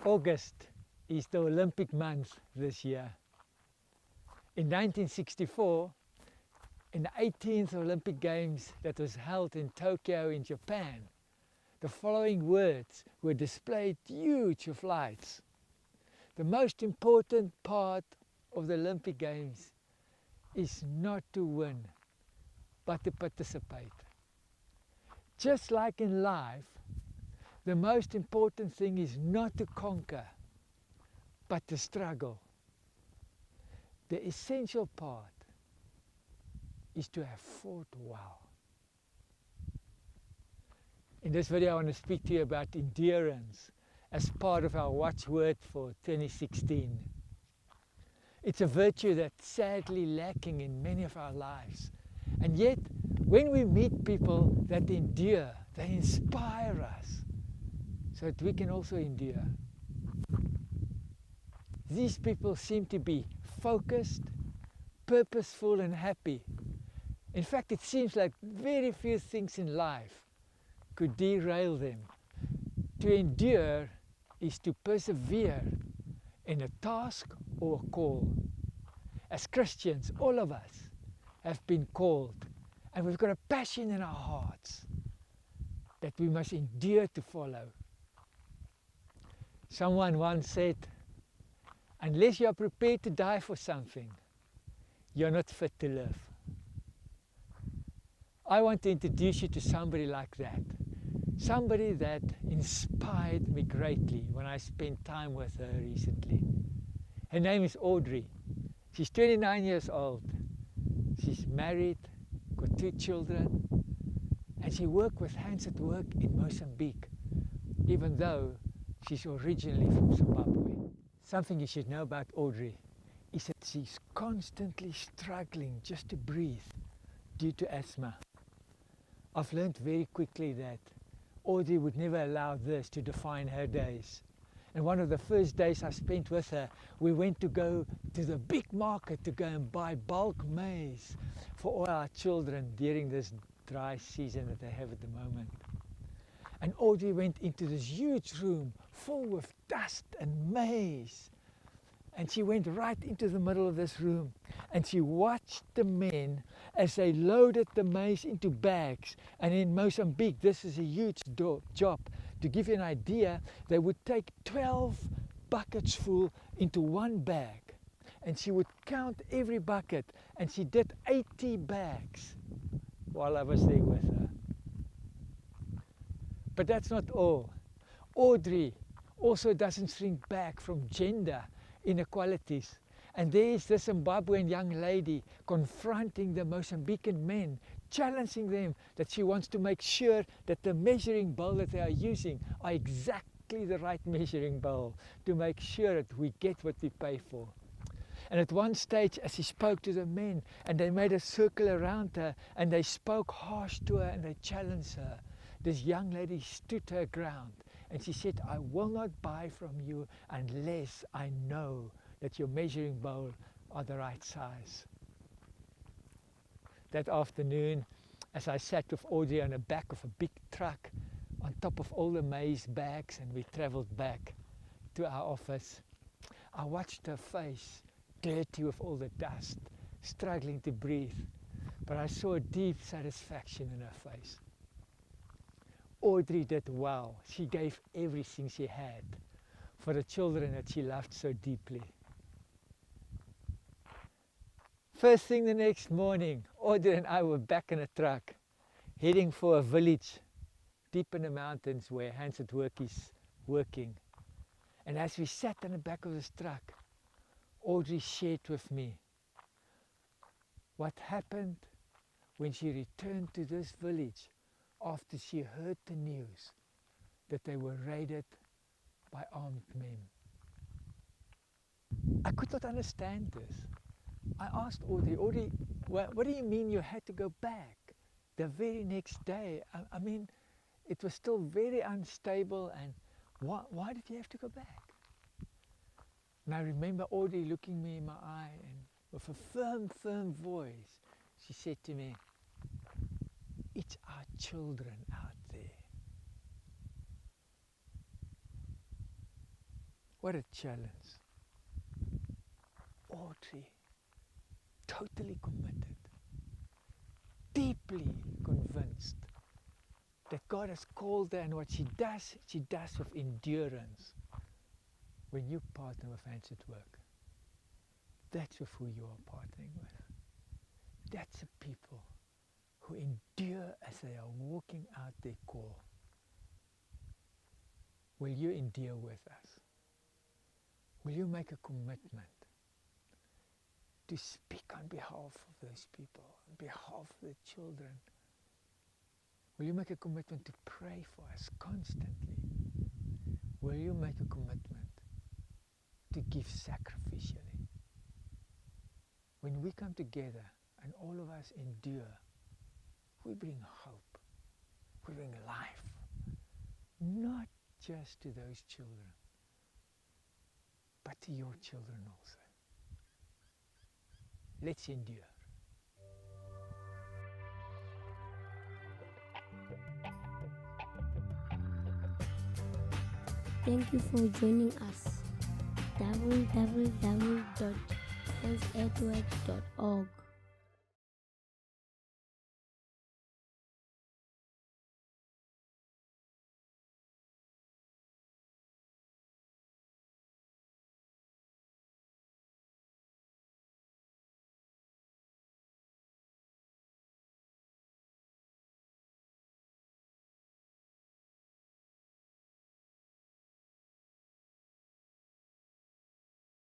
August is the Olympic month this year. In 1964, in the 18th Olympic Games that was held in Tokyo in Japan, the following words were displayed huge of lights. The most important part of the Olympic Games is not to win, but to participate. Just like in life, the most important thing is not to conquer, but to struggle. The essential part is to have fought well. In this video I want to speak to you about endurance as part of our watchword for 2016. It's a virtue that's sadly lacking in many of our lives. And yet, when we meet people that endure, they inspire us so that we can also endure. These people seem to be focused, purposeful and happy. In fact, it seems like very few things in life could derail them. To endure is to persevere in a task or a call. As Christians, all of us have been called, and we've got a passion in our hearts that we must endure to follow. Someone once said, unless you are prepared to die for something, you're not fit to live. I want to introduce you to somebody like that. Somebody that inspired me greatly when I spent time with her recently. Her name is Audrey. She's 29 years old. She's married, got 2 children, and she worked with Hands at Work in Mozambique, even though she's originally from Zimbabwe. Something you should know about Audrey is that she's constantly struggling just to breathe due to asthma. I've learned very quickly that Audrey would never allow this to define her days. And one of the first days I spent with her, we went to go to the big market to go and buy bulk maize for all our children during this dry season that they have at the moment. And Audrey went into this huge room full with dust and maize. And she went right into the middle of this room and she watched the men as they loaded the maize into bags. And in Mozambique, this is a huge job. To give you an idea, they would take 12 buckets full into one bag. And she would count every bucket, and she did 80 bags while I was there with her. But that's not all. Audrey also doesn't shrink back from gender inequalities. And there is this Zimbabwean young lady confronting the Mozambican men, challenging them that she wants to make sure that the measuring bowl that they are using are exactly the right measuring bowl to make sure that we get what we pay for. And at one stage, as she spoke to the men, and they made a circle around her, and they spoke harsh to her, and they challenged her, this young lady stood her ground, and she said, I will not buy from you unless I know that your measuring bowl are the right size. That afternoon, as I sat with Audrey on the back of a big truck, on top of all the maize bags, and we travelled back to our office, I watched her face, dirty with all the dust, struggling to breathe, but I saw a deep satisfaction in her face. Audrey did well. She gave everything she had for the children that she loved so deeply. First thing the next morning, Audrey and I were back in a truck, heading for a village deep in the mountains where Hands at Work is working. And as we sat in the back of this truck, Audrey shared with me what happened when she returned to this village after she heard the news that they were raided by armed men. I could not understand this. I asked Audrey, what do you mean you had to go back the very next day? I mean, it was still very unstable, and why did you have to go back? And I remember Audrey looking me in my eye, and with a firm voice, she said to me, it's our children out there. What a challenge. Audrey, totally committed, deeply convinced that God has called her, and what she does with endurance. When you partner with Hands at Work, that's with who you are partnering with. That's the people who endure as they are walking out their call. Will you endure with us? Will you make a commitment to speak on behalf of those people, on behalf of the children? Will you make a commitment to pray for us constantly? Will you make a commitment to give sacrificially? When we come together and all of us endure, we bring hope, we bring life, not just to those children, but to your children also. Let's endure. Thank you for joining us. www.handsatwork.org